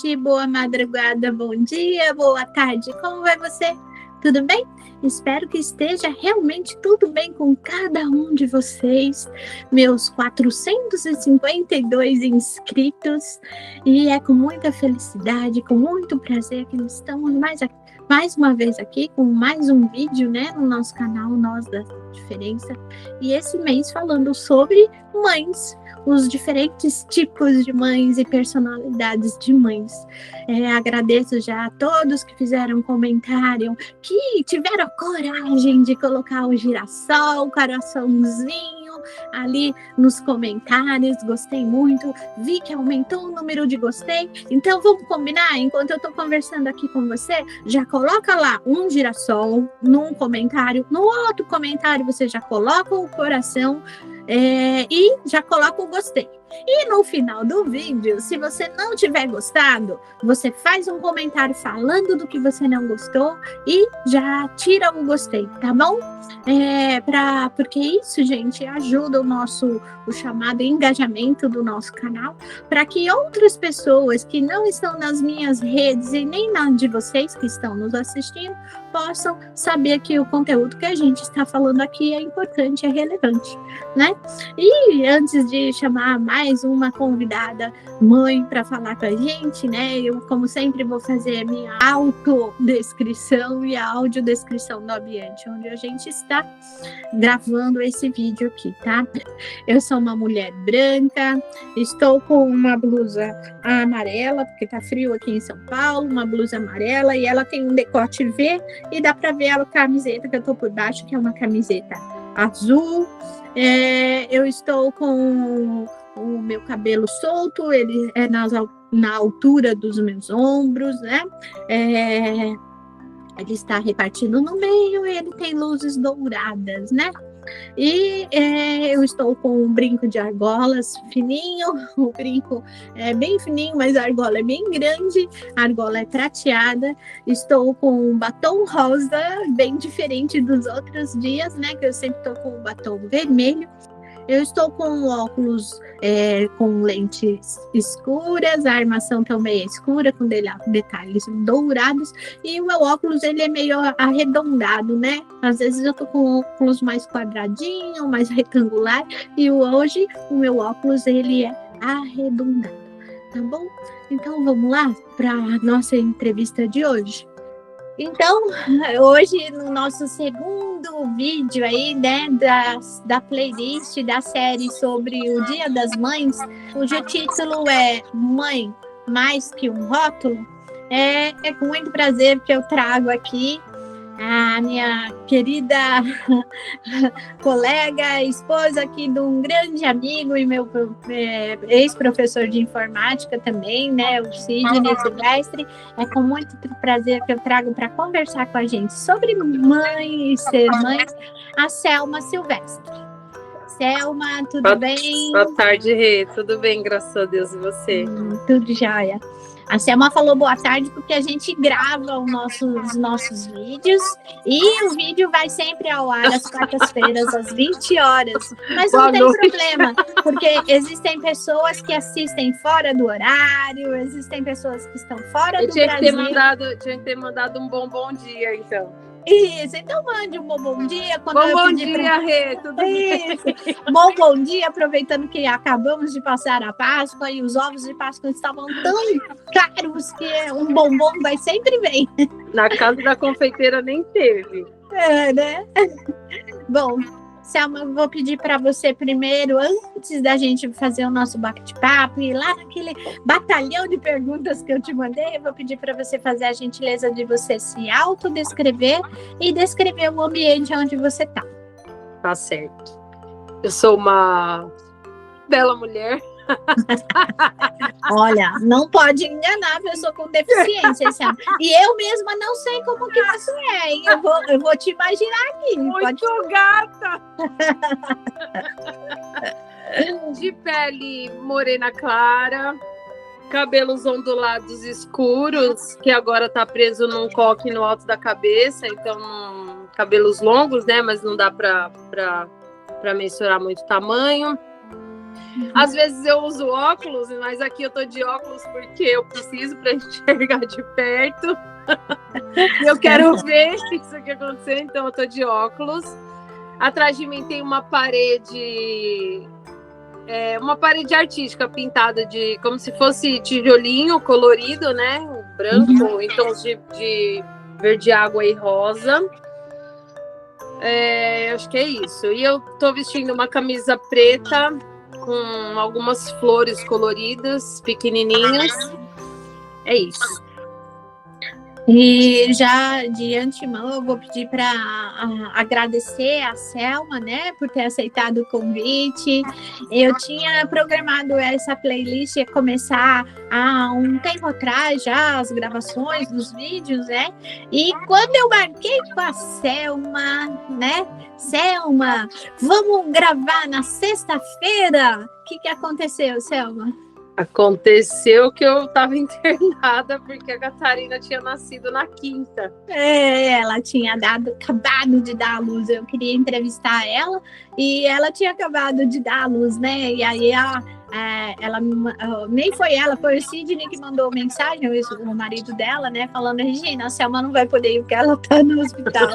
noite, boa madrugada, bom dia, boa tarde. Como vai você? Tudo bem? Espero que esteja realmente tudo bem com cada um de vocês, meus 452 inscritos. E é com muita felicidade, com muito prazer que estamos mais uma vez aqui com mais um vídeo, né, no nosso canal Nós da Diferença. E esse mês falando sobre mães, os diferentes tipos de mães e personalidades de mães. Agradeço já a todos que fizeram comentário, que tiveram a coragem de colocar o girassol, o coraçãozinho ali nos comentários. Gostei muito, vi que aumentou o número de gostei. Então vamos combinar, enquanto eu tô conversando aqui com você, já coloca lá um girassol num comentário, no outro comentário você já coloca o coração, e já coloca o gostei. E no final do vídeo, se você não tiver gostado, você faz um comentário falando do que você não gostou e já tira o gostei, tá bom? Porque isso, gente, ajuda o chamado engajamento do nosso canal, para que outras pessoas que não estão nas minhas redes e nem na de vocês que estão nos assistindo, possam saber que o conteúdo que a gente está falando aqui é importante, é relevante, né? E antes de chamar mais uma convidada mãe para falar com a gente, né? Eu, como sempre, vou fazer a minha autodescrição e a audiodescrição do ambiente onde a gente está gravando esse vídeo aqui, tá? Eu sou uma mulher branca, estou com uma blusa amarela, porque tá frio aqui em São Paulo, uma blusa amarela, e ela tem um decote V, e dá para ver a camiseta que eu tô por baixo, que é uma camiseta azul. Eu estou com o meu cabelo solto, ele é na altura dos meus ombros, né? Ele está repartido no meio e ele tem luzes douradas, né? E eu estou com um brinco de argolas fininho, o brinco é bem fininho, mas a argola é bem grande, a argola é prateada. Estou com um batom rosa, bem diferente dos outros dias, né? Que eu sempre estou com um batom vermelho. Eu estou com um óculos com lentes escuras, a armação também é escura, com detalhes dourados, e o meu óculos ele é meio arredondado, né? Às vezes eu tô com um óculos mais quadradinho, mais retangular, e hoje o meu óculos ele é arredondado, tá bom? Então vamos lá para a nossa entrevista de hoje. Então, hoje no nosso segundo vídeo aí, né, da playlist da série sobre o Dia das Mães, cujo título é Mãe Mais Que um Rótulo, é com muito prazer que eu trago aqui a minha querida colega, esposa aqui de um grande amigo e meu ex-professor de informática também, né, o Sidney Silvestre. É com muito prazer que eu trago para conversar com a gente sobre mãe e ser mãe, a Selma Silvestre. Selma, tudo bem? Boa tarde, Rê. Tudo bem, graças a Deus. E você? Tudo jóia. A Selma falou boa tarde porque a gente grava os nossos vídeos e o vídeo vai sempre ao ar às quartas-feiras, às 20 horas. Mas não tem problema, porque existem pessoas que assistem fora do horário, existem pessoas que estão fora do Brasil. Tinha que ter mandado um bom dia, então. Isso, então mande um bom dia. Bom dia, Rê, tudo bem? Bom dia, aproveitando que acabamos de passar a Páscoa e os ovos de Páscoa estavam tão caros que um bombom vai sempre bem. Na casa da confeiteira nem teve. Né? Bom, Selma, eu vou pedir para você primeiro, antes da gente fazer o nosso bate-papo, e lá naquele batalhão de perguntas que eu te mandei, eu vou pedir para você fazer a gentileza de você se autodescrever e descrever o ambiente onde você está. Tá certo. Eu sou uma bela mulher. Olha, não pode enganar a pessoa com deficiência, Selma. E eu mesma não sei como que você é, hein? Eu vou te imaginar aqui. Muito gata! De pele morena clara, cabelos ondulados escuros, que agora tá preso num coque no alto da cabeça, então cabelos longos, né? Mas não dá pra mensurar muito tamanho. Às vezes eu uso óculos, mas aqui eu tô de óculos porque eu preciso para enxergar de perto. Eu quero ver isso que aconteceu, então eu tô de óculos. Atrás de mim tem uma parede artística pintada de como se fosse tijolinho colorido, né? Branco, em tons de verde água e rosa. Acho que é isso. E eu tô vestindo uma camisa preta com algumas flores coloridas, pequenininhas. É isso. E já de antemão eu vou pedir para agradecer a Selma, né, por ter aceitado o convite. Eu tinha programado essa playlist ia começar há um tempo atrás já as gravações dos vídeos, né? E quando eu marquei com a Selma, né? Selma, vamos gravar na sexta-feira? O que aconteceu, Selma? Aconteceu que eu estava internada porque a Catarina tinha nascido na quinta. Ela tinha acabado de dar à luz. Eu queria entrevistar ela e ela tinha acabado de dar à luz, né? E aí ela nem foi ela, foi o Sidney que mandou mensagem, o marido dela, né? Falando, Regina, a Selma não vai poder ir porque ela tá no hospital.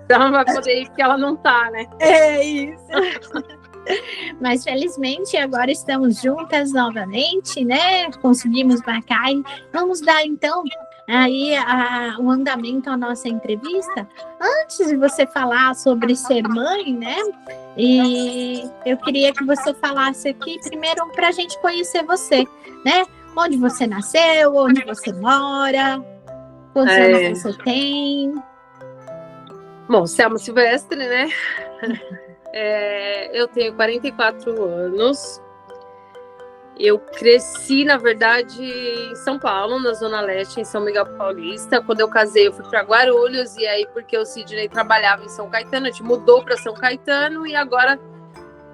Ela não vai poder ir porque ela não tá, né? É isso. Mas felizmente agora estamos juntas novamente, né? Conseguimos marcar e vamos dar então aí o andamento à nossa entrevista. Antes de você falar sobre ser mãe, né? E eu queria que você falasse aqui primeiro para a gente conhecer você, né? Onde você nasceu, onde você mora, quantos anos você tem? Bom, Selma Silvestre, né? Eu tenho 44 anos. Eu cresci, na verdade, em São Paulo, na Zona Leste, em São Miguel Paulista. Quando eu casei, eu fui para Guarulhos. E aí, porque o Sidney trabalhava em São Caetano, a gente mudou para São Caetano. E agora,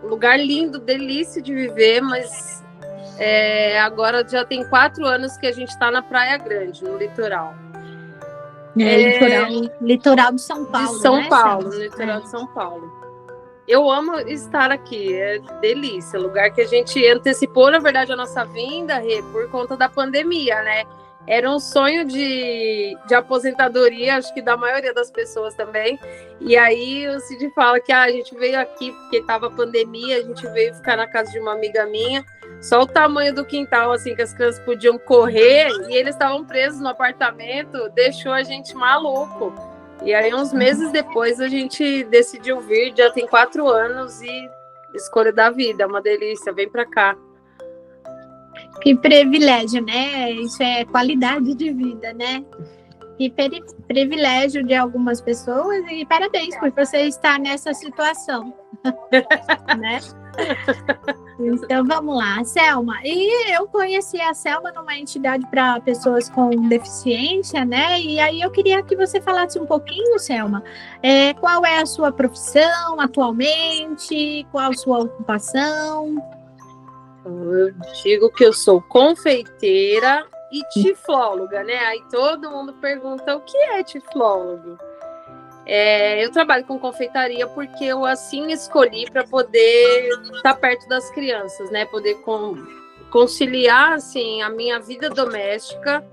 lugar lindo, delícia de viver. Mas agora já tem 4 anos que a gente está na Praia Grande, no litoral. Litoral de São Paulo, de São né, Paulo, no litoral de São Paulo. Eu amo estar aqui, é delícia, lugar que a gente antecipou, na verdade, a nossa vinda, Rê, por conta da pandemia, né? Era um sonho de aposentadoria, acho que da maioria das pessoas também. E aí o Cid fala que a gente veio aqui porque estava pandemia, a gente veio ficar na casa de uma amiga minha, só o tamanho do quintal, assim, que as crianças podiam correr, e eles estavam presos no apartamento, deixou a gente maluco. E aí, uns meses depois, a gente decidiu vir, já tem 4 anos, e escolha da vida, é uma delícia, vem pra cá. Que privilégio, né? Isso é qualidade de vida, né? Que privilégio de algumas pessoas, e parabéns por você estar nessa situação, né? Então vamos lá, Selma. E eu conheci a Selma numa entidade para pessoas com deficiência, né? E aí eu queria que você falasse um pouquinho, Selma, qual é a sua profissão atualmente, qual a sua ocupação? Eu digo que eu sou confeiteira e tiflóloga, né? Aí todo mundo pergunta o que é tiflólogo. Eu trabalho com confeitaria porque eu assim escolhi para poder estar perto das crianças, né? Poder conciliar assim a minha vida doméstica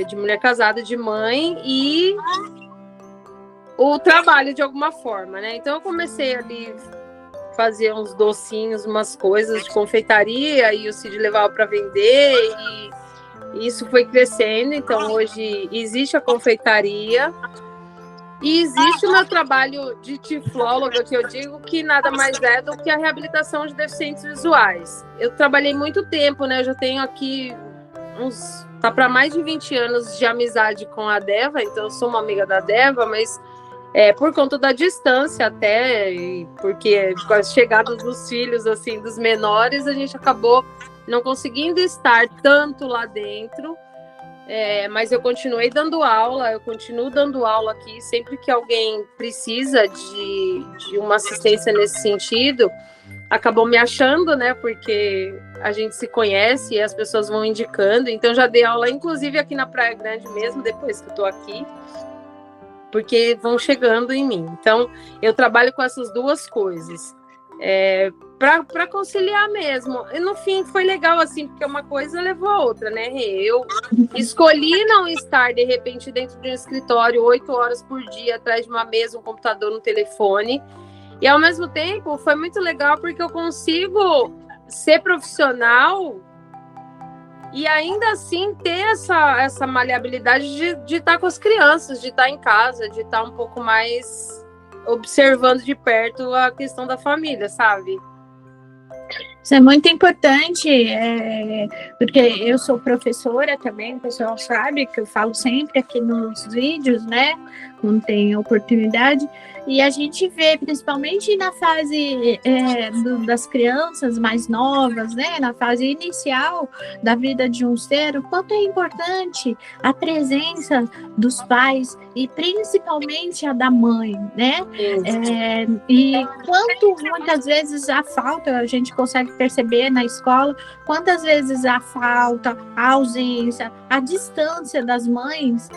de mulher casada, de mãe e o trabalho de alguma forma, né? Então eu comecei ali fazer uns docinhos, umas coisas de confeitaria e o Cid levava para vender e isso foi crescendo. Então hoje existe a confeitaria. E existe o meu trabalho de tiflóloga, que eu digo que nada mais é do que a reabilitação de deficientes visuais. Eu trabalhei muito tempo, né? Eu já tenho aqui tá para mais de 20 anos de amizade com a Deva, então eu sou uma amiga da Deva, mas por conta da distância até, e porque com as chegadas dos filhos, assim, dos menores, a gente acabou não conseguindo estar tanto lá dentro. Mas eu continuei dando aula, eu continuo dando aula aqui, sempre que alguém precisa de uma assistência nesse sentido, acabou me achando, né, porque a gente se conhece e as pessoas vão indicando, então já dei aula, inclusive aqui na Praia Grande mesmo, depois que eu tô aqui, porque vão chegando em mim. Então, eu trabalho com essas duas coisas, para conciliar mesmo. E no fim foi legal, assim, porque uma coisa levou a outra, né, Rê? Eu escolhi não estar, de repente, dentro de um escritório 8 horas por dia, atrás de uma mesa, um computador, um telefone. E, ao mesmo tempo, foi muito legal porque eu consigo ser profissional e ainda assim ter essa maleabilidade de estar com as crianças, de estar em casa, de estar um pouco mais observando de perto a questão da família, sabe? Isso é muito importante, porque eu sou professora também, o pessoal sabe que eu falo sempre aqui nos vídeos, né? Quando tem oportunidade. E a gente vê, principalmente na fase das crianças mais novas, né? Na fase inicial da vida de um ser, o quanto é importante a presença dos pais e principalmente a da mãe, né? E quanto muitas vezes a falta, a gente consegue perceber na escola, quantas vezes a falta, a ausência, a distância das mães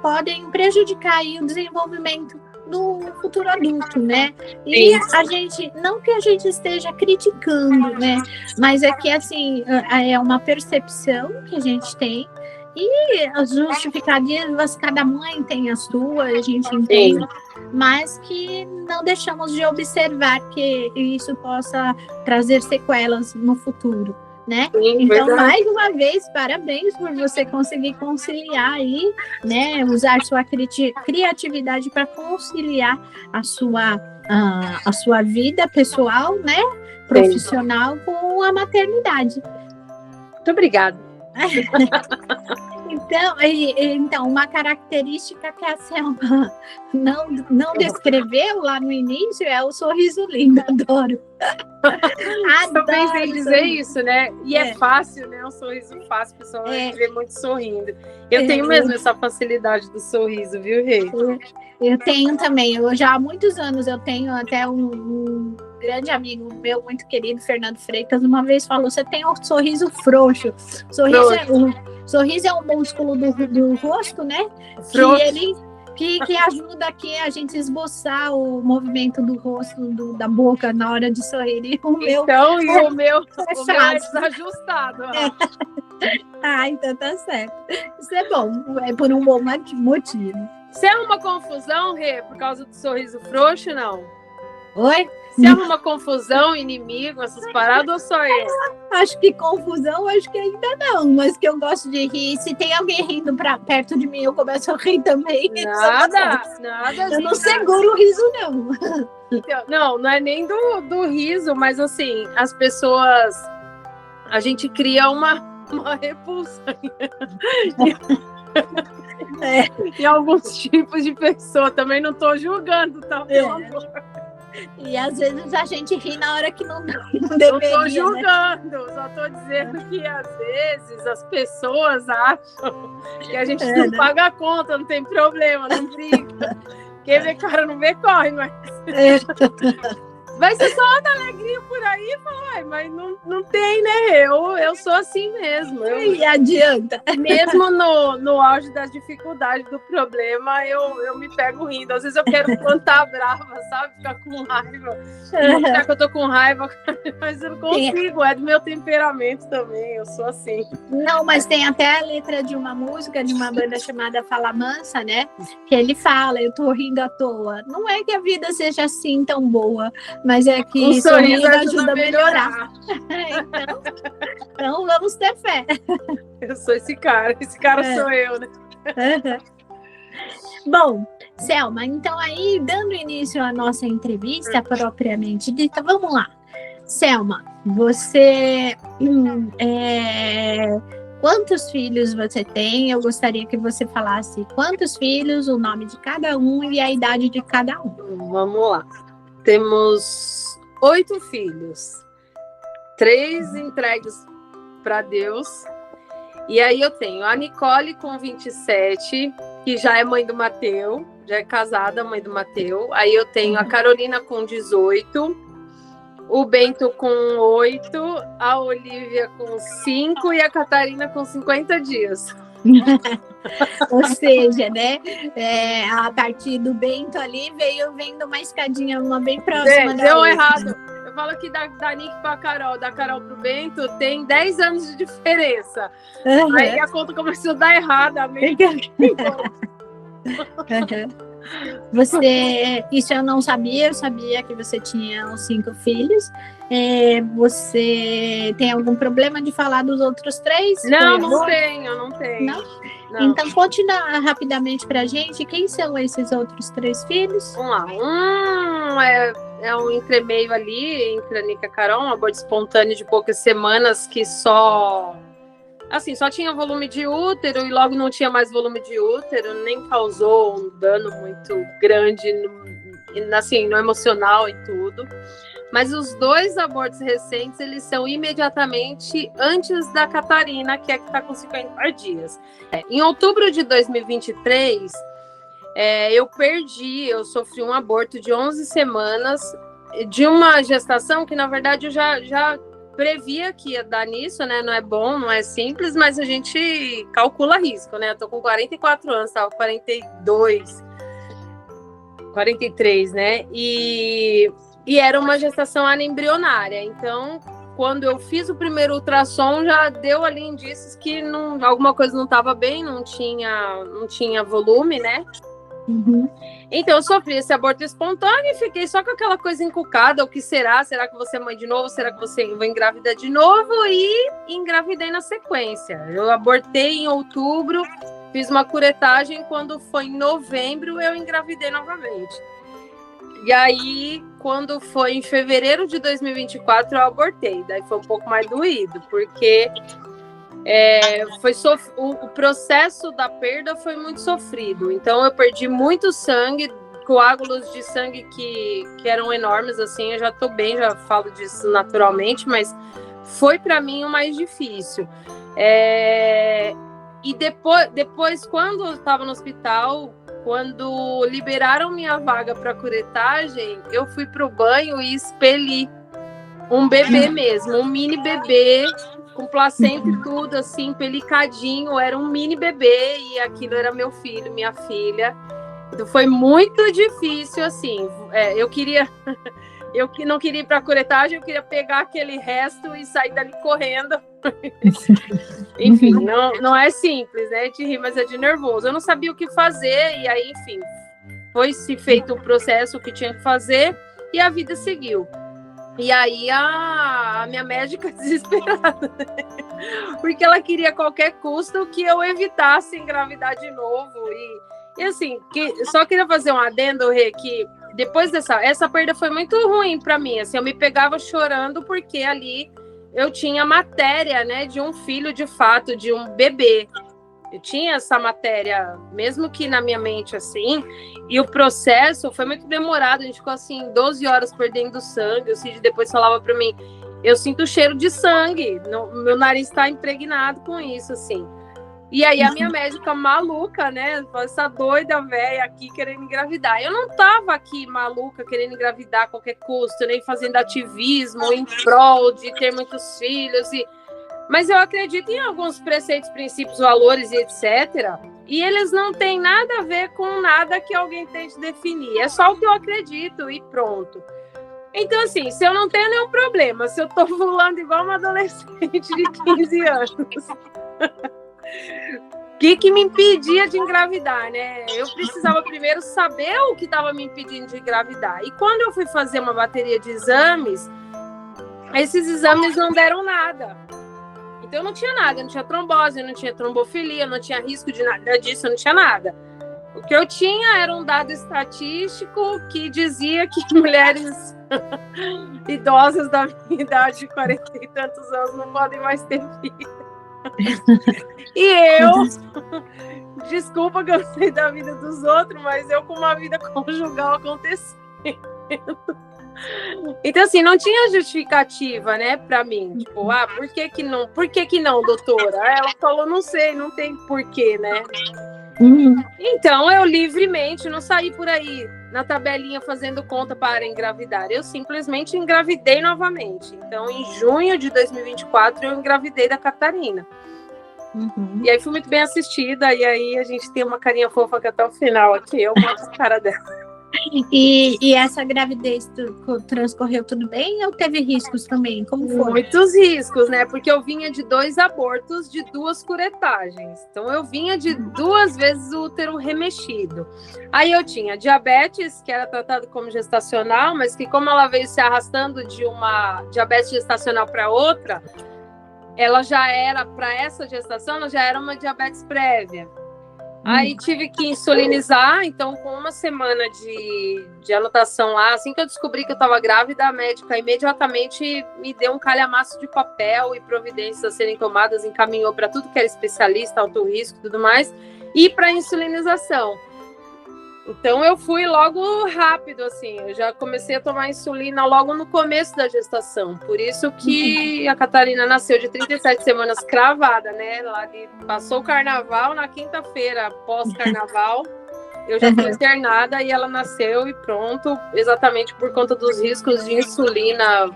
podem prejudicar aí o desenvolvimento do futuro adulto, né? E a gente, não que a gente esteja criticando, né? Mas é que, assim, é uma percepção que a gente tem e as justificativas, cada mãe tem a sua, a gente entende, mas que não deixamos de observar que isso possa trazer sequelas no futuro, né? Sim, então, verdade. Mais uma vez, parabéns por você conseguir conciliar aí, né? Usar sua criatividade para conciliar a sua vida pessoal, né? Profissional com a maternidade. Muito obrigada. Então, uma característica que a Selma não descreveu lá no início é o sorriso lindo, adoro. Eu pensei em dizer isso, né? E é fácil, né? Um sorriso fácil, a pessoa vai ver muito sorrindo. Eu tenho mesmo essa facilidade do sorriso, viu, Rê? Eu tenho também. Eu já há muitos anos eu tenho até um grande amigo meu, muito querido, Fernando Freitas, uma vez falou: você tem um sorriso frouxo. Sorriso é um músculo do rosto, né? Que ajuda aqui a gente esboçar o movimento do rosto, da boca na hora de sorrir. E o meu é desajustado. Então tá certo. Isso é bom, é por um bom motivo. Você arruma confusão, Rê, por causa do sorriso frouxo, não? Oi? Você arruma confusão, inimigo, essas paradas, ou só eu? Acho que confusão, acho que ainda não, mas que eu gosto de rir. Se tem alguém rindo perto de mim, eu começo a rir também. Nada. Eu não seguro o riso, não. Não é nem do riso, mas assim, as pessoas... A gente cria uma repulsa. E alguns tipos de pessoa. Também não tô julgando, tá? Pelo amor. E às vezes a gente ri na hora que não deveria. Não tô julgando, né? Só tô dizendo que às vezes as pessoas acham que a gente não paga a conta, não tem problema, não briga. Quem vê cara não vê corre, mas... Vai ser só uma alegria por aí, mas não tem, né? Eu sou assim mesmo. E adianta. Mesmo no auge das dificuldades do problema, eu me pego rindo. Às vezes eu quero plantar brava, sabe? Ficar com raiva. Mostrar que eu tô com raiva, mas eu não consigo. É do meu temperamento também, eu sou assim. Não, mas tem até a letra de uma música de uma banda chamada Fala Mansa, né? Que ele fala: eu tô rindo à toa. Não é que a vida seja assim tão boa, mas é que o sorriso ajuda a melhorar. Então vamos ter fé. Eu sou esse cara sou eu, né? Bom, Selma, então aí, dando início à nossa entrevista propriamente dita, vamos lá. Selma, você... quantos filhos você tem? Eu gostaria que você falasse quantos filhos, o nome de cada um e a idade de cada um. Vamos lá. Temos 8 filhos, 3 entregues para Deus. E aí eu tenho a Nicole com 27, que já é mãe do Mateu, já é casada, mãe do Mateu. Aí eu tenho a Carolina com 18, o Bento com 8, a Olivia com 5 e a Catarina com 50 dias. Ou seja, né? A partir do Bento ali veio vendo uma escadinha, uma bem próxima. Deu errado. Eu fala que da Nick pra Carol, da Carol pro Bento, tem 10 anos de diferença. Aí a conta começou a dar errada. Isso eu não sabia, eu sabia que você tinha os 5 filhos. Você tem algum problema de falar dos outros 3? Não tenho. Não? Então, conte rapidamente pra gente quem são esses outros 3 filhos. Vamos lá. É um entremeio ali entre a Nica e a Carol, um aborto espontâneo de poucas semanas que só tinha volume de útero e logo não tinha mais volume de útero, nem causou um dano muito grande no emocional e tudo. Mas os 2 abortos recentes, eles são imediatamente antes da Catarina, que é que está com 50 dias. Em outubro de 2023, eu sofri um aborto de 11 semanas de uma gestação que, na verdade, eu já previa que ia dar nisso, né? Não é bom, não é simples, mas a gente calcula risco, né? Eu tô com 44 anos, tava com 42, 43, né? E era uma gestação anembrionária. Então, quando eu fiz o primeiro ultrassom, já deu ali indícios que alguma coisa não estava bem, não tinha volume, né? Uhum. Então, eu sofri esse aborto espontâneo e fiquei só com aquela coisa encucada. O que será? Será que você é mãe de novo? Será que você vai engravidar de novo? E engravidei na sequência. Eu abortei em outubro, fiz uma curetagem. Quando foi em novembro, eu engravidei novamente. E aí, quando foi em fevereiro de 2024, eu abortei. Daí foi um pouco mais doído, porque o processo da perda foi muito sofrido. Então, eu perdi muito sangue, coágulos de sangue que eram enormes, assim. Eu já tô bem, já falo disso naturalmente, mas foi para mim o mais difícil. E depois, quando eu estava no hospital, quando liberaram minha vaga para curetagem, eu fui pro banho e expeli um bebê mesmo, um mini bebê, com placenta e tudo, assim, pelicadinho, era um mini bebê, e aquilo era meu filho, minha filha. Então foi muito difícil, assim, eu não queria ir para curetagem, eu queria pegar aquele resto e sair dali correndo. Enfim, não é simples, né? De rir, mas é de nervoso. Eu não sabia o que fazer, e aí, enfim, foi-se feito o processo que tinha que fazer, e a vida seguiu. E aí a minha médica desesperada, porque ela queria a qualquer custo que eu evitasse engravidar de novo. E assim, só queria fazer um adendo, Rê, que depois essa perda foi muito ruim para mim. Assim, eu me pegava chorando porque ali eu tinha matéria, né, de um filho de fato, de um bebê. Eu tinha essa matéria, mesmo que na minha mente, assim, e o processo foi muito demorado. A gente ficou, assim, 12 horas perdendo sangue. O Cid depois falava para mim, eu sinto cheiro de sangue, meu nariz está impregnado com isso, assim. E aí a minha médica maluca, né, essa doida velha aqui querendo engravidar. Eu não tava aqui maluca querendo engravidar a qualquer custo, nem fazendo ativismo em prol de ter muitos filhos Mas eu acredito em alguns preceitos, princípios, valores e etc. E eles não têm nada a ver com nada que alguém tente definir. É só o que eu acredito e pronto. Então, assim, se eu não tenho nenhum problema, se eu tô ovulando igual uma adolescente de 15 anos, o que me impedia de engravidar, né? Eu precisava primeiro saber o que estava me impedindo de engravidar. E quando eu fui fazer uma bateria de exames, esses exames não deram nada. Então, eu não tinha nada, eu não tinha trombose, eu não tinha trombofilia, eu não tinha risco de nada disso, eu não tinha nada. O que eu tinha era um dado estatístico que dizia que mulheres idosas da minha idade, de 40 e tantos anos, não podem mais ter filho. E eu, desculpa que eu sei da vida dos outros, mas eu com uma vida conjugal acontecendo. Então, assim, não tinha justificativa, né, pra mim. Tipo, por que não, doutora? Ela falou, não sei, não tem porquê, né? Então, eu livremente não saí por aí na tabelinha fazendo conta para engravidar. Eu simplesmente engravidei novamente. Então, em junho de 2024, eu engravidei da Catarina. E aí fui muito bem assistida. E aí a gente tem uma carinha fofa que até o final aqui. Eu mostro a cara dela. E essa gravidez transcorreu tudo bem ou teve riscos também? Como foi? Muitos riscos, né? Porque eu vinha de 2 abortos de 2 curetagens. Então eu vinha de 2 vezes o útero remexido. Aí eu tinha diabetes, que era tratado como gestacional, mas que como ela veio se arrastando de uma diabetes gestacional para outra, ela já era, para essa gestação, ela já era uma diabetes prévia. Aí tive que insulinizar, então com 1 semana de anotação lá, assim que eu descobri que eu estava grávida, a médica imediatamente me deu um calhamaço de papel e providências a serem tomadas, encaminhou para tudo que era especialista, alto risco e tudo mais, e para insulinização. Então eu fui logo rápido, assim, eu já comecei a tomar insulina logo no começo da gestação, por isso que a Catarina nasceu de 37 semanas cravada, né, passou o carnaval, na quinta-feira pós-carnaval, eu já fui internada e ela nasceu e pronto, exatamente por conta dos riscos de insulina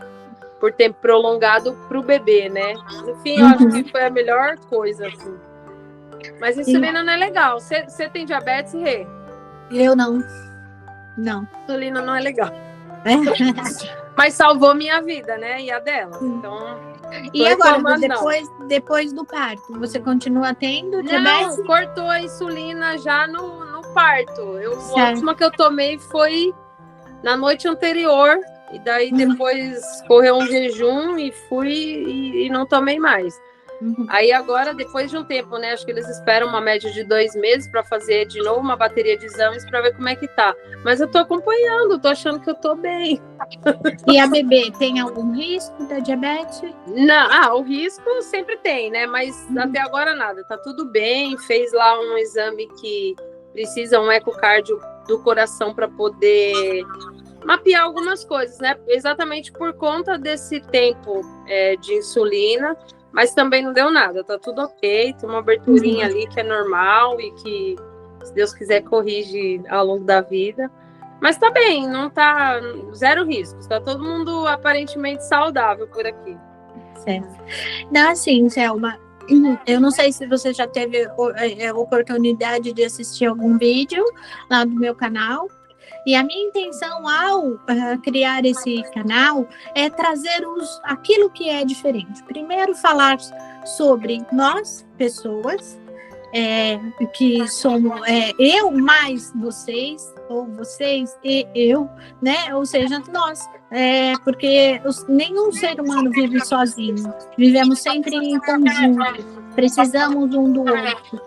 por tempo prolongado para o bebê, né, enfim, eu acho que foi a melhor coisa, assim. Mas insulina não é legal, você tem diabetes, Rê? Eu não. Insulina não é legal. Mas salvou minha vida, né? E a dela. Então. E agora, depois do parto, você continua tendo diabetes? Não, cortou a insulina já no parto. A última que eu tomei foi na noite anterior. E daí depois correu um jejum e fui e não tomei mais. Aí agora, depois de um tempo, né? Acho que eles esperam uma média de 2 meses para fazer de novo uma bateria de exames para ver como é que tá. Mas eu tô acompanhando, tô achando que eu tô bem. E a bebê tem algum risco da diabetes? Não, o risco sempre tem, né? Mas até agora nada, tá tudo bem. Fez lá um exame que precisa um ecocardio do coração para poder mapear algumas coisas, né? Exatamente por conta desse tempo de insulina. Mas também não deu nada, tá tudo ok, tem uma aberturinha ali que é normal e que, se Deus quiser, corrige ao longo da vida. Mas tá bem, não tá zero riscos, tá todo mundo aparentemente saudável por aqui. Certo. Não, assim, Selma, eu não sei se você já teve a oportunidade de assistir algum vídeo lá do meu canal. E a minha intenção ao criar esse canal é trazer aquilo que é diferente. Primeiro, falar sobre nós, pessoas, que somos eu mais vocês, ou vocês e eu, né? Ou seja, nós. Porque nenhum ser humano vive sozinho. Vivemos sempre em conjunto. Precisamos um do outro.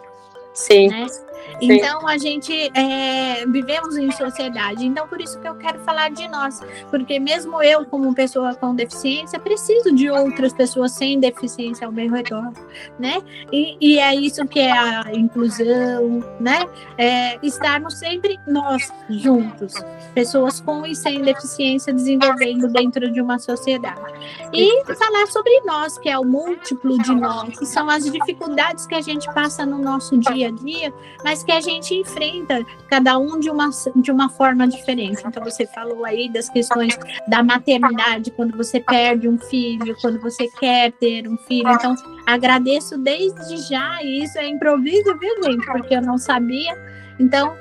Sim. Né? Então, a gente vivemos em sociedade. Então, por isso que eu quero falar de nós. Porque mesmo eu, como pessoa com deficiência, preciso de outras pessoas sem deficiência ao meu redor, né? E é isso que é a inclusão, né? Estarmos sempre nós juntos. Pessoas com e sem deficiência desenvolvendo dentro de uma sociedade. E falar sobre nós, que é o múltiplo de nós, que são as dificuldades que a gente passa no nosso dia a dia, mas que a gente enfrenta, cada um de uma forma diferente. Então, você falou aí das questões da maternidade, quando você perde um filho, quando você quer ter um filho. Então, agradeço desde já, e isso é improviso, viu, gente? Porque eu não sabia. Então,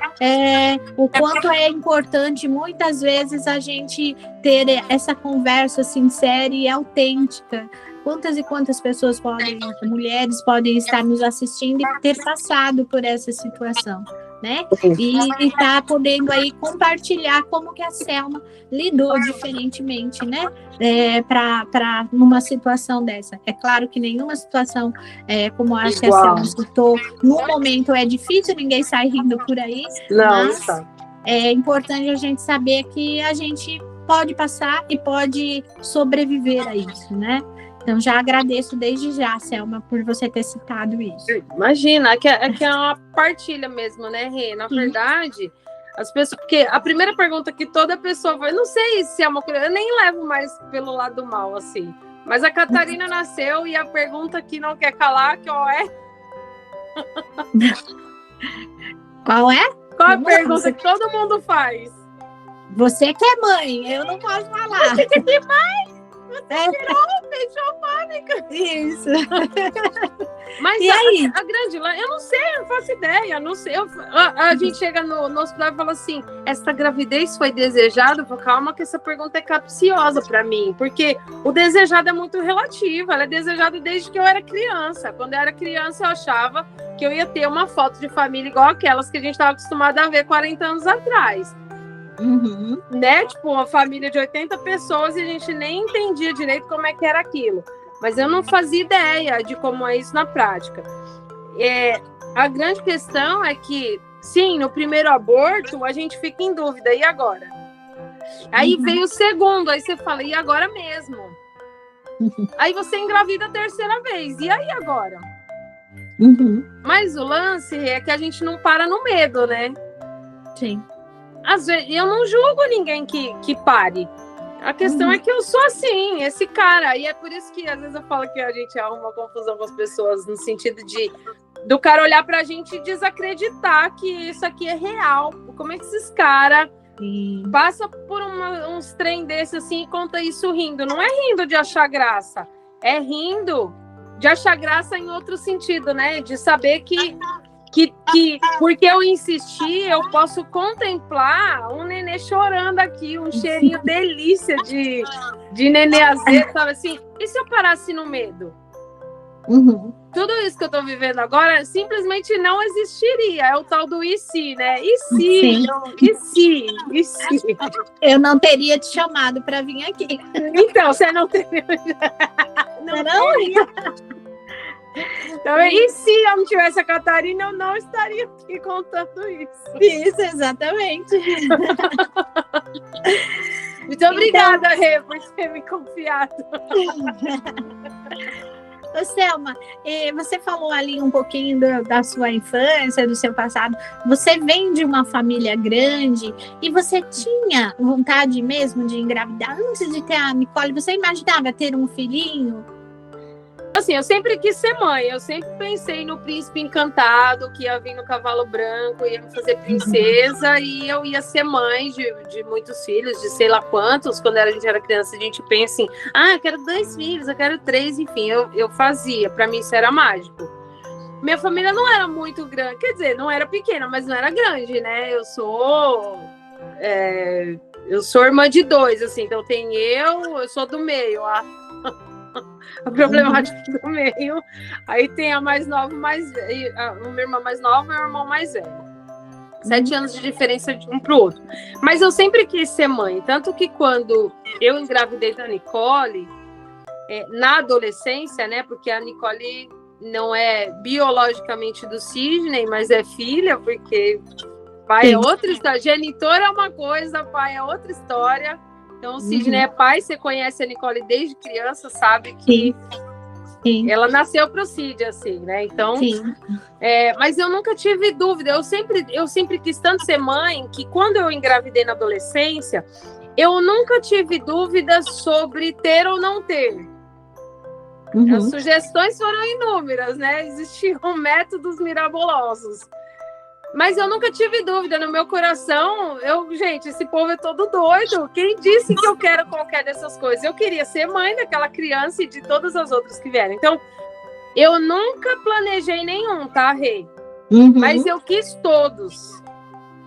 o quanto é importante, muitas vezes, a gente ter essa conversa sincera e autêntica. Quantas e quantas pessoas mulheres podem estar nos assistindo e ter passado por essa situação, né? E tá podendo aí compartilhar como que a Selma lidou diferentemente, né? Para numa situação dessa. É claro que nenhuma situação como a que a Selma citou, no momento é difícil, ninguém sai rindo por aí, mas é importante a gente saber que a gente pode passar e pode sobreviver a isso, né? Então, já agradeço desde já, Selma, por você ter citado isso. Imagina, é que é uma partilha mesmo, né, Rê? Na verdade, as pessoas... Porque a primeira pergunta que toda pessoa faz, não sei se é uma coisa... Eu nem levo mais pelo lado mal, assim. Mas a Catarina nasceu e a pergunta que não quer calar, qual é? Qual é? Qual a pergunta que todo mundo faz? Você que é mãe, eu não posso falar. Você que é mãe? Fechou fábrica. Isso. Mas E aí? A grande lá, eu não sei, eu não faço ideia, não sei. A gente chega no hospital e fala assim: essa gravidez foi desejada? Eu falo, calma, que essa pergunta é capciosa para mim, porque o desejado é muito relativo. Ela é desejada desde que eu era criança. Quando eu era criança, eu achava que eu ia ter uma foto de família igual aquelas que a gente estava acostumado a ver 40 anos atrás. Uhum. Né? Tipo, uma família de 80 pessoas e a gente nem entendia direito como é que era aquilo. Mas eu não fazia ideia de como é isso na prática. A grande questão é que, sim, no primeiro aborto, a gente fica em dúvida. E agora? Aí veio o segundo, aí você fala, e agora mesmo? Aí você engravida a terceira vez. E aí agora? Mas o lance é que a gente não para no medo, né? Sim. Às vezes, eu não julgo ninguém que pare. A questão é que eu sou assim, esse cara. E é por isso que às vezes eu falo que a gente arruma confusão com as pessoas, no sentido do cara olhar pra gente e desacreditar que isso aqui é real. Como é que esses caras passam por uns trem desses assim e conta isso rindo? Não é rindo de achar graça, é rindo de achar graça em outro sentido, né? De saber que porque eu insisti, eu posso contemplar um nenê chorando aqui, um cheirinho delícia de nenê azedo, sabe assim? E se eu parasse no medo? Tudo isso que eu tô vivendo agora simplesmente não existiria. É o tal do e se, né? E se? E se? Eu não teria te chamado para vir aqui. Então, você não teria... Não. Então, e se eu não tivesse a Catarina, eu não estaria aqui contando isso. Isso, exatamente. Muito obrigada, Rê, por ter me confiado. Ô, Selma, você falou ali um pouquinho da sua infância, do seu passado. Você vem de uma família grande e você tinha vontade mesmo de engravidar? Antes de ter a Nicole, você imaginava ter um filhinho? Assim, eu sempre quis ser mãe, eu sempre pensei no príncipe encantado, que ia vir no cavalo branco, ia me fazer princesa, e eu ia ser mãe de muitos filhos, de sei lá quantos. Quando a gente era criança, a gente pensa assim, eu quero 2 filhos, eu quero 3, enfim, eu fazia, pra mim isso era mágico. Minha família não era muito grande, quer dizer, não era pequena, mas não era grande, né? Eu sou irmã de 2, assim, então tem eu sou do meio, a problemática do meio. Aí tem a mais nova, uma irmã mais nova e o irmão mais velho. 7 anos de diferença de um pro outro. Mas eu sempre quis ser mãe. Tanto que quando eu engravidei da Nicole, na adolescência, né? Porque a Nicole não é biologicamente do Sidney, mas é filha, porque pai é outra história. Genitor é uma coisa, pai é outra história. Então, o Sidney é pai, você conhece a Nicole desde criança, sabe que ela nasceu pro Cid, assim, né? Então, mas eu nunca tive dúvida. Eu sempre quis tanto ser mãe que quando eu engravidei na adolescência, eu nunca tive dúvidas sobre ter ou não ter. As sugestões foram inúmeras, né? Existiam métodos mirabolosos. Mas eu nunca tive dúvida no meu coração. Gente, esse povo é todo doido. Quem disse que eu quero qualquer dessas coisas? Eu queria ser mãe daquela criança e de todas as outras que vieram. Então, eu nunca planejei nenhum, tá, Rê? Mas eu quis todos.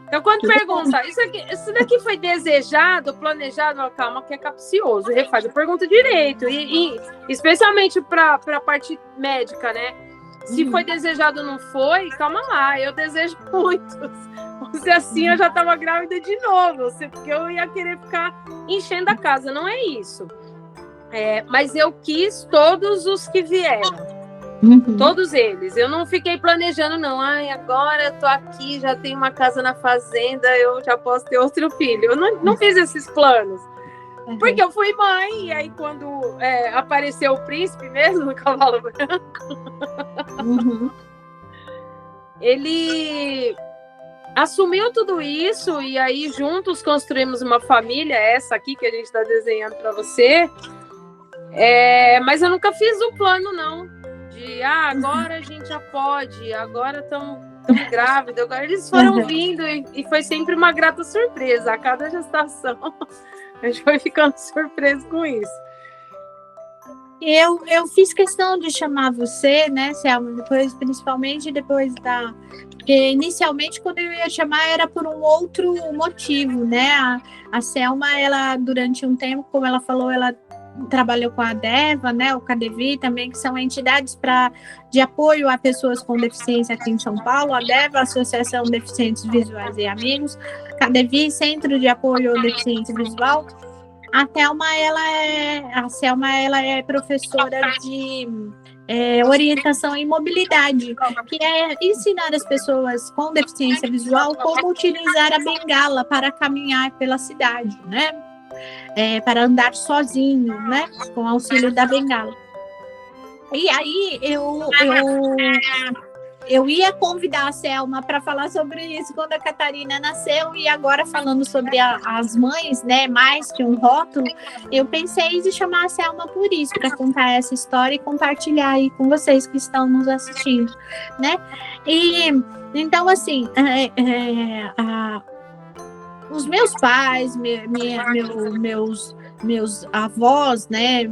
Então, quando pergunta, isso daqui foi desejado, planejado? Calma, que é capcioso. Refaz a pergunta direito. E especialmente para a parte médica, né? Se foi desejado ou não foi, calma lá, eu desejo muitos. Se assim eu já estava grávida de novo, porque eu ia querer ficar enchendo a casa, não é isso. Mas eu quis todos os que vieram, todos eles. Eu não fiquei planejando, não. Agora eu tô aqui, já tenho uma casa na fazenda, eu já posso ter outro filho. Eu não fiz esses planos. Porque eu fui mãe, e aí quando apareceu o príncipe mesmo no cavalo branco, ele assumiu tudo isso, e aí juntos construímos uma família, essa aqui que a gente está desenhando para você. Mas eu nunca fiz o plano, não, de agora a gente já pode, agora estamos grávidos. Agora eles foram vindo, e foi sempre uma grata surpresa a cada gestação. A gente foi ficando surpreso com isso. Eu fiz questão de chamar você, né, Selma, depois, principalmente depois da... Porque inicialmente, quando eu ia chamar, era por um outro motivo, né? A Selma, ela, durante um tempo, como ela falou, ela trabalhou com a DEVA, né, o CADEVI também, que são entidades de apoio a pessoas com deficiência aqui em São Paulo, a DEVA, Associação de Deficientes Visuais e Amigos, CADEVI, Centro de Apoio ao Deficiente Visual. A Selma, ela é professora de orientação em mobilidade, que é ensinar as pessoas com deficiência visual como utilizar a bengala para caminhar pela cidade, né? Para andar sozinho, né? Com auxílio da bengala. E aí eu ia convidar a Selma para falar sobre isso quando a Catarina nasceu, e agora falando sobre as mães, né, mais que um rótulo, eu pensei em chamar a Selma por isso, para contar essa história e compartilhar aí com vocês que estão nos assistindo, né? E então, assim, os meus pais, meus avós, né?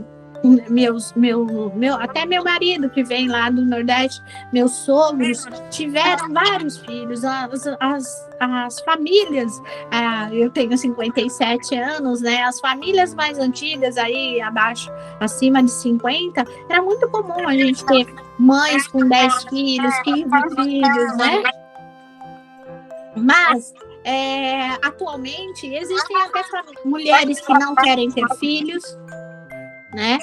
Até meu marido, que vem lá do Nordeste, meus sogros tiveram vários filhos. As famílias, eu tenho 57 anos, né? As famílias mais antigas, aí acima de 50, era muito comum a gente ter mães com 10 filhos, 15 filhos, né? Mas atualmente existem até mulheres que não querem ter filhos, né?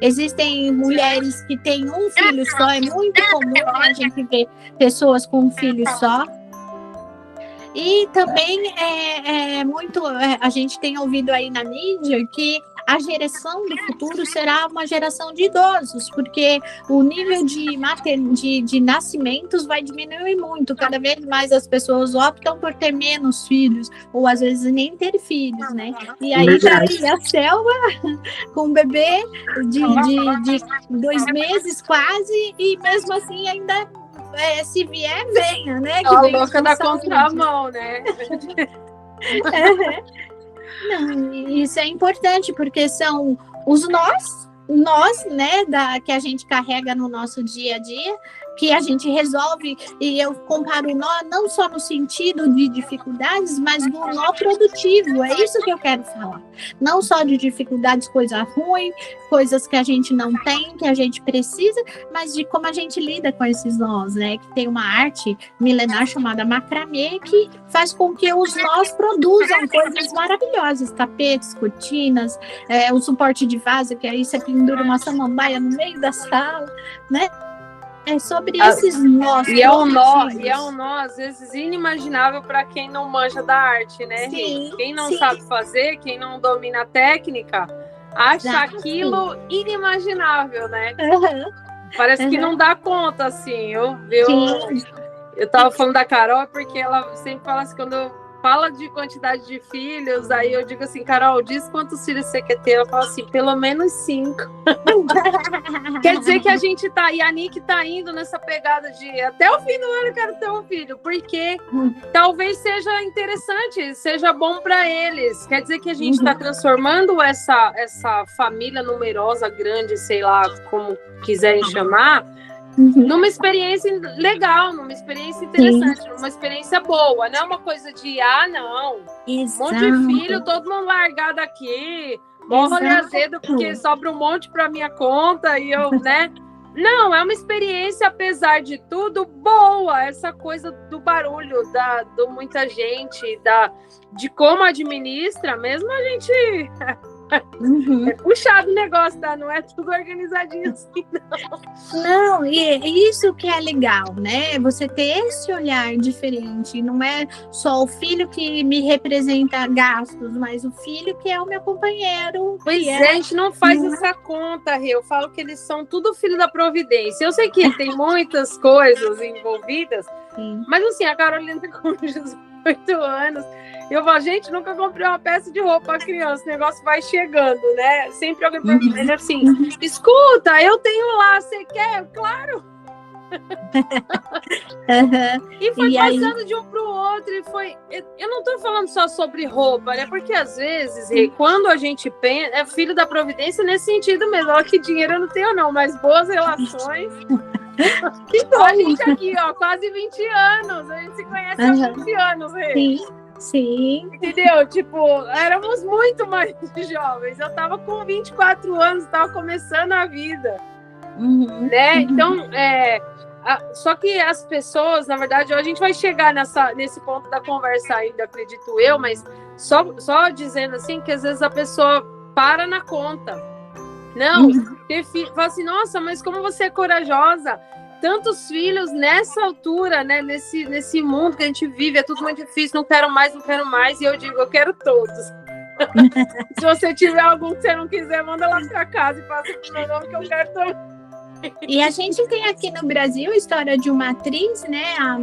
Existem mulheres que têm um filho só, é muito comum a gente ver pessoas com um filho só. E também a gente tem ouvido aí na mídia que a geração do futuro será uma geração de idosos, porque o nível de nascimentos vai diminuir muito. Cada vez mais as pessoas optam por ter menos filhos, ou às vezes nem ter filhos, né? E aí a Selma com um bebê de 2 meses quase, e mesmo assim ainda se vier, venha, né? A louca da contramão, né? Não, isso é importante, porque são os nós, né, que a gente carrega no nosso dia a dia, que a gente resolve, e eu comparo o nó não só no sentido de dificuldades, mas do nó produtivo, é isso que eu quero falar. Não só de dificuldades, coisa ruim, coisas que a gente não tem, que a gente precisa, mas de como a gente lida com esses nós, né? Que tem uma arte milenar chamada macramê, que faz com que os nós produzam coisas maravilhosas, tapetes, cortinas, o suporte de vaso, que aí você pendura uma samambaia no meio da sala, né? É sobre esses nós. E é um nó, às vezes, inimaginável para quem não manja da arte, né? Sim, quem não sabe fazer, quem não domina a técnica, acha aquilo inimaginável, né? Parece que não dá conta, assim. Eu tava falando da Carol, porque ela sempre fala assim, quando fala de quantidade de filhos, aí eu digo assim, Carol, diz quantos filhos você quer ter? Ela fala assim, pelo menos 5. Quer dizer que a gente tá, e a Nick tá indo nessa pegada de até o fim do ano eu quero ter um filho, porque talvez seja interessante, seja bom para eles. Quer dizer que a gente tá transformando essa família numerosa, grande, sei lá, como quiserem chamar, numa experiência legal, numa experiência interessante, numa experiência boa, não é uma coisa de, não, Exato. Um monte de filho, todo mundo largado aqui, morro de azedo porque sobra um monte para minha conta e eu, né? Não, é uma experiência, apesar de tudo, boa, essa coisa do barulho, do muita gente, de como administra, mesmo a gente... É puxado o negócio, tá? Não é tudo organizadinho assim, não. Não, e isso que é legal, né? Você ter esse olhar diferente. Não é só o filho que me representa gastos, mas o filho que é o meu companheiro. Pois a gente não faz essa conta, Rê. Eu falo que eles são tudo filho da providência. Eu sei que tem muitas coisas envolvidas, mas assim, a Carolina com 18 anos... Eu falo, gente, nunca comprei uma peça de roupa para criança, o negócio vai chegando, né? Sempre alguém pergunta assim, escuta, eu tenho lá, você quer? Claro! E foi E passando de um para o outro, e foi. Eu não estou falando só sobre roupa, né? Porque às vezes, quando a gente pensa, é filho da providência nesse sentido mesmo. Olha que dinheiro eu não tenho, não, mas boas relações. Que bom. A gente aqui, ó, quase 20 anos. A gente se conhece há 20 anos, Rê. Sim, sim. Entendeu? Tipo, éramos muito mais jovens. Eu tava com 24 anos, tava começando a vida. Né? Então, só que as pessoas, na verdade, a gente vai chegar nesse ponto da conversa ainda, acredito eu, mas só dizendo assim que às vezes a pessoa para na conta. Não, fala assim, nossa, mas como você é corajosa, tantos filhos nessa altura, né? Nesse mundo que a gente vive, é tudo muito difícil, não quero mais, e eu digo, eu quero todos. Se você tiver algum que você não quiser, manda lá pra casa e passa pro meu nome que eu quero todos. E a gente tem aqui no Brasil a história de uma atriz, né, a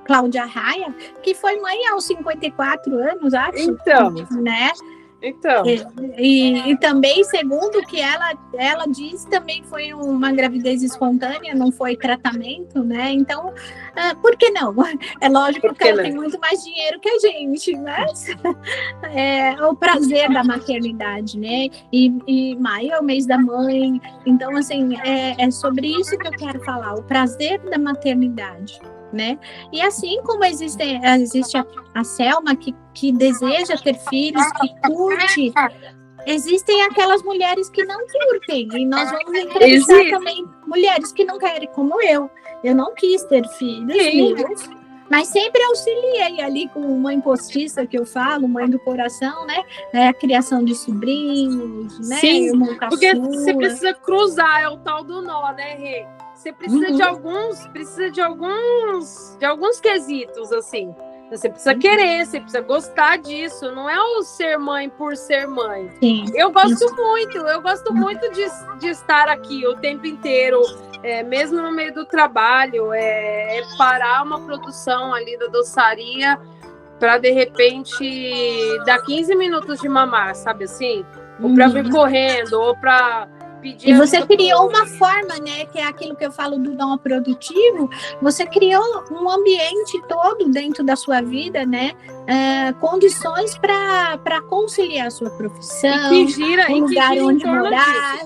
Cláudia Raia, que foi mãe aos 54 anos, acho. Então, né? Então. E também, segundo o que ela diz, também foi uma gravidez espontânea, não foi tratamento, né? Então, por que não? É lógico que ela tem muito mais dinheiro que a gente, mas é o prazer da maternidade, né? E maio é o mês da mãe, então, assim, é sobre isso que eu quero falar, o prazer da maternidade. Né? E assim como existe a Selma que deseja ter filhos, que curte, existem aquelas mulheres que não curtem, e nós vamos entrevistar também mulheres que não querem, como eu não quis ter filhos, mas sempre auxiliei ali com mãe postiça, que eu falo, mãe do coração, né? A criação de sobrinhos, né? Sim, porque você precisa cruzar, é o tal do nó, né, Rê? Você precisa de alguns quesitos, assim. Você precisa querer, você precisa gostar disso. Não é o ser mãe por ser mãe. Sim, eu gosto muito de estar aqui o tempo inteiro, mesmo no meio do trabalho, parar uma produção ali da doçaria para, de repente, dar 15 minutos de mamar, sabe assim? Ou para vir correndo, ou para... E você criou uma forma, né, que é aquilo que eu falo do dom produtivo, você criou um ambiente todo dentro da sua vida, né, condições para conciliar a sua profissão, e que gira, um lugar onde morar.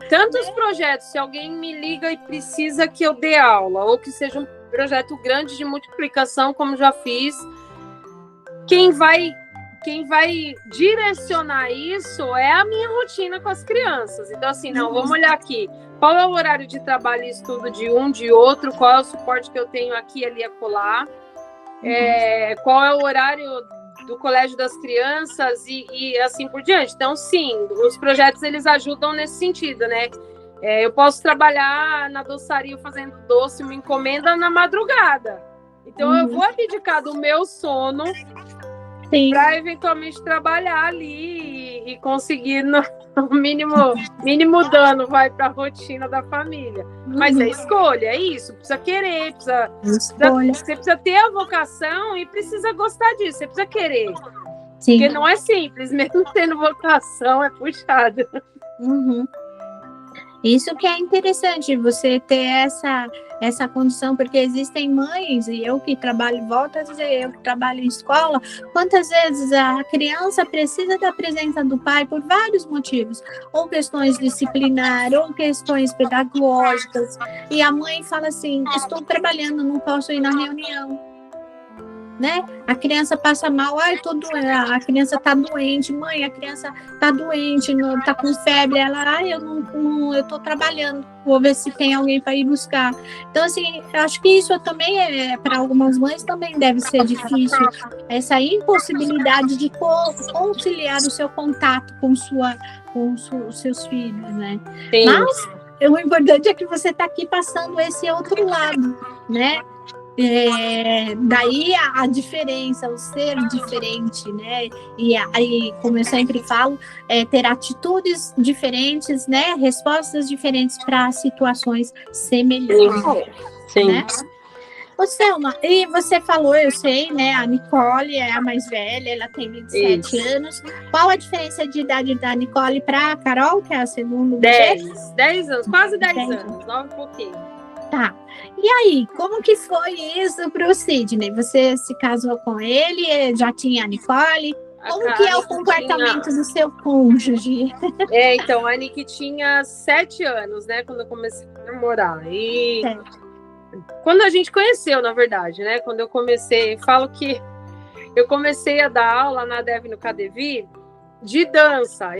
Tantos projetos, se alguém me liga e precisa que eu dê aula, ou que seja um projeto grande de multiplicação, como já fiz, quem vai direcionar isso é a minha rotina com as crianças. Então, assim, vamos olhar aqui. Qual é o horário de trabalho e estudo de um, de outro? Qual é o suporte que eu tenho aqui, ali, acolá? Qual é o horário do colégio das crianças e assim por diante? Então, sim, os projetos, eles ajudam nesse sentido, né? Eu posso trabalhar na doçaria fazendo doce, uma encomenda na madrugada. Então, eu vou abdicar do meu sono para eventualmente trabalhar ali e conseguir no mínimo dano vai para a rotina da família. Mas é escolha, é isso, precisa querer, você precisa ter a vocação e precisa gostar disso, você precisa querer. Sim. Porque não é simples, mesmo tendo vocação é puxado. Isso que é interessante, você ter essa condição, porque existem mães, e eu que trabalho, volto a dizer, eu que trabalho em escola, quantas vezes a criança precisa da presença do pai por vários motivos, ou questões disciplinares, ou questões pedagógicas, e a mãe fala assim, estou trabalhando, não posso ir na reunião. Né? A criança passa mal, a criança está doente, mãe, a criança está doente, está com febre, ela, eu estou trabalhando, vou ver se tem alguém para ir buscar. Então, assim, eu acho que isso também para algumas mães também deve ser difícil, essa impossibilidade de conciliar o seu contato com os seus filhos, né? Sim. Mas o importante é que você está aqui passando esse outro lado, né? Daí a diferença, o ser diferente, né? E aí, como eu sempre falo, ter atitudes diferentes, né? Respostas diferentes para situações semelhantes. Sim. Né? Ô, Selma, e você falou, eu sei, né? A Nicole é a mais velha, ela tem 27 anos. Qual a diferença de idade da Nicole para a Carol, que é a segunda? 10 anos, quase 10 anos, 9 e pouquinho. Tá. E aí, como que foi isso para o Sidney? Você se casou com ele, já tinha a Nicole? Como que é o comportamento do seu cônjuge? Então, a Nick tinha 7 anos, né, quando eu comecei a namorar. E quando a gente conheceu, na verdade, né, quando eu comecei, falo que eu comecei a dar aula na DEV no KDV de dança.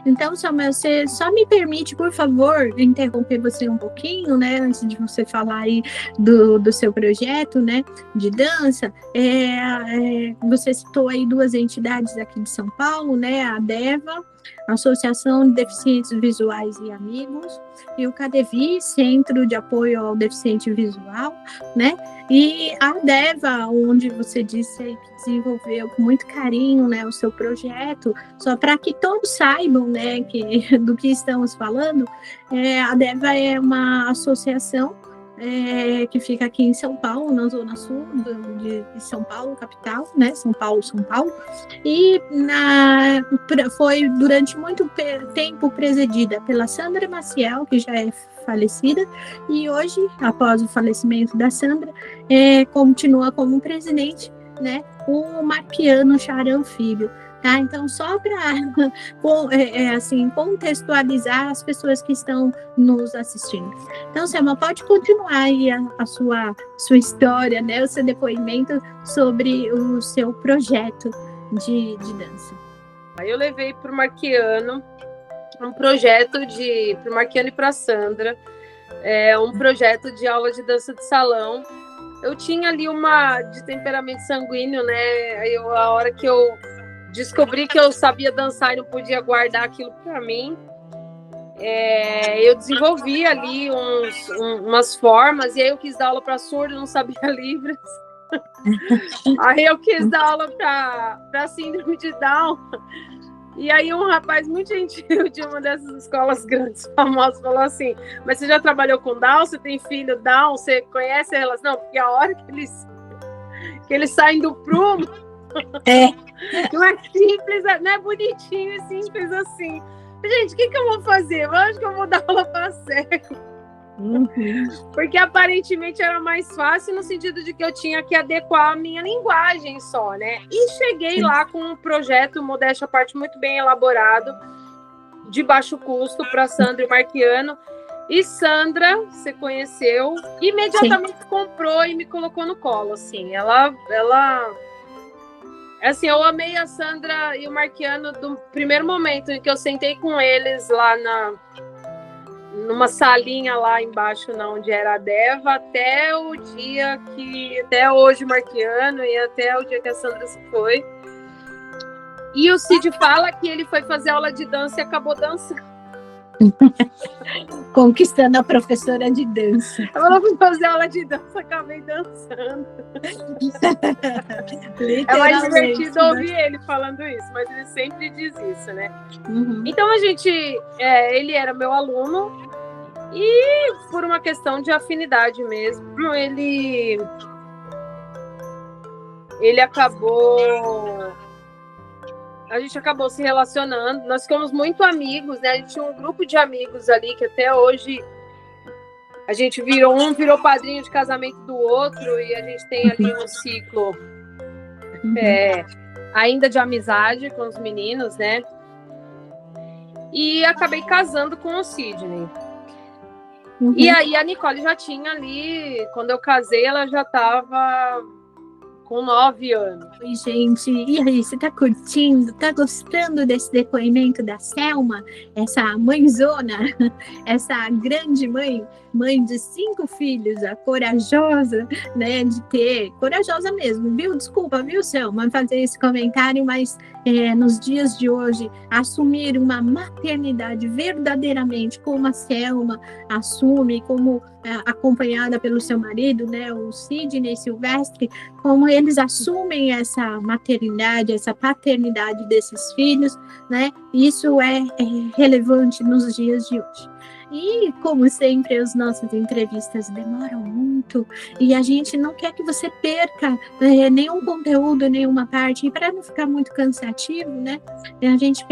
Então, Samuel, você só me permite, por favor, interromper você um pouquinho, né, antes de você falar aí do seu projeto, né, de dança. Você citou aí 2 entidades aqui de São Paulo, né, a DEVA, Associação de Deficientes Visuais e Amigos, e o KDV, Centro de Apoio ao Deficiente Visual, né, e a DEVA, onde você disse aí que desenvolveu com muito carinho, né, o seu projeto, só para que todos saibam, né, do que estamos falando. A DEVA é uma associação que fica aqui em São Paulo, na Zona Sul de São Paulo, capital, né, São Paulo, e foi durante muito tempo presidida pela Sandra Maciel, que já é falecida, e hoje, após o falecimento da Sandra, continua como presidente, né, o Marquiano Charan Filho. Tá? Então, só para assim, contextualizar as pessoas que estão nos assistindo. Então, Selma, pode continuar aí a sua história, né? O seu depoimento sobre o seu projeto de dança. Eu levei para o Marquiano um projeto para o Marquiano e para a Sandra, um projeto de aula de dança de salão. Eu tinha ali uma de temperamento sanguíneo, né? A hora que eu descobri que eu sabia dançar e não podia guardar aquilo para mim, eu desenvolvi ali umas formas, e aí eu quis dar aula para surdo, não sabia Libras. Aí eu quis dar aula para síndrome de Down. E aí um rapaz muito gentil de uma dessas escolas grandes, famosas, falou assim: mas você já trabalhou com Down? Você tem filho Down? Você conhece elas? Não, porque a hora que eles saem do prumo, não é simples, não é bonitinho e simples assim. Gente, o que eu vou fazer? Eu acho que eu vou dar aula para cego. Porque aparentemente era mais fácil, no sentido de que eu tinha que adequar a minha linguagem só, né? E cheguei lá com um projeto, modéstia à parte, muito bem elaborado, de baixo custo, para Sandra e Marquiano. E Sandra, você conheceu, imediatamente comprou e me colocou no colo, assim. Ela assim, eu amei a Sandra e o Marquiano do primeiro momento em que eu sentei com eles lá numa salinha lá embaixo, onde era a DEVA, até hoje o Marquiano, e até o dia que a Sandra se foi. E o Cid fala que ele foi fazer aula de dança e acabou dançando. Conquistando a professora de dança. Eu fui fazer aula de dança, acabei dançando. É mais divertido ouvir ele falando isso, mas ele sempre diz isso, né? Então ele era meu aluno, e por uma questão de afinidade mesmo, ele acabou... A gente acabou se relacionando, nós ficamos muito amigos, né? A gente tinha um grupo de amigos ali que até hoje a gente virou padrinho de casamento do outro, e a gente tem ali um ciclo ainda de amizade com os meninos, né? E acabei casando com o Sidney. E aí a Nicole já tinha ali, quando eu casei, ela já estava com 9 anos. Oi, gente. E aí, você tá curtindo? Tá gostando desse depoimento da Selma? Essa mãezona, essa grande mãe de 5 filhos, a corajosa, né, de ter, corajosa mesmo, viu? Desculpa, viu, Selma, fazer esse comentário, mas nos dias de hoje, assumir uma maternidade verdadeiramente como a Selma assume, como acompanhada pelo seu marido, né, o Sidney Silvestre, como eles assumem essa maternidade, essa paternidade desses filhos, né? Isso é relevante nos dias de hoje. E, como sempre, as nossas entrevistas demoram muito e a gente não quer que você perca nenhum conteúdo, nenhuma parte. E para não ficar muito cansativo, né? A gente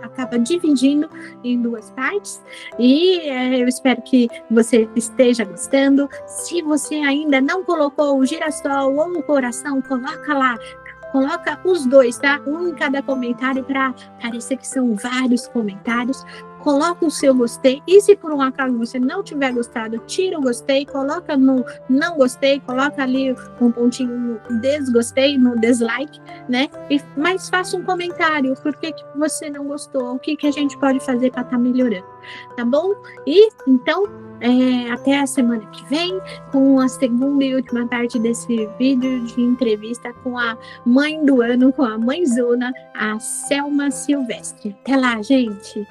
acaba dividindo em 2 partes. E eu espero que você esteja gostando. Se você ainda não colocou o girassol ou o coração, coloca lá. Coloca os 2, tá? Um em cada comentário para parecer que são vários comentários. Coloca o seu gostei. E se por um acaso você não tiver gostado, tira o gostei, coloca no não gostei, coloca ali um pontinho no desgostei, no dislike, né? Mas faça um comentário. Por que você não gostou? O que a gente pode fazer para estar melhorando? Tá bom? E então, até a semana que vem, com a segunda e última parte desse vídeo de entrevista com a mãe do ano, com a mãezona, a Selma Silvestre. Até lá, gente!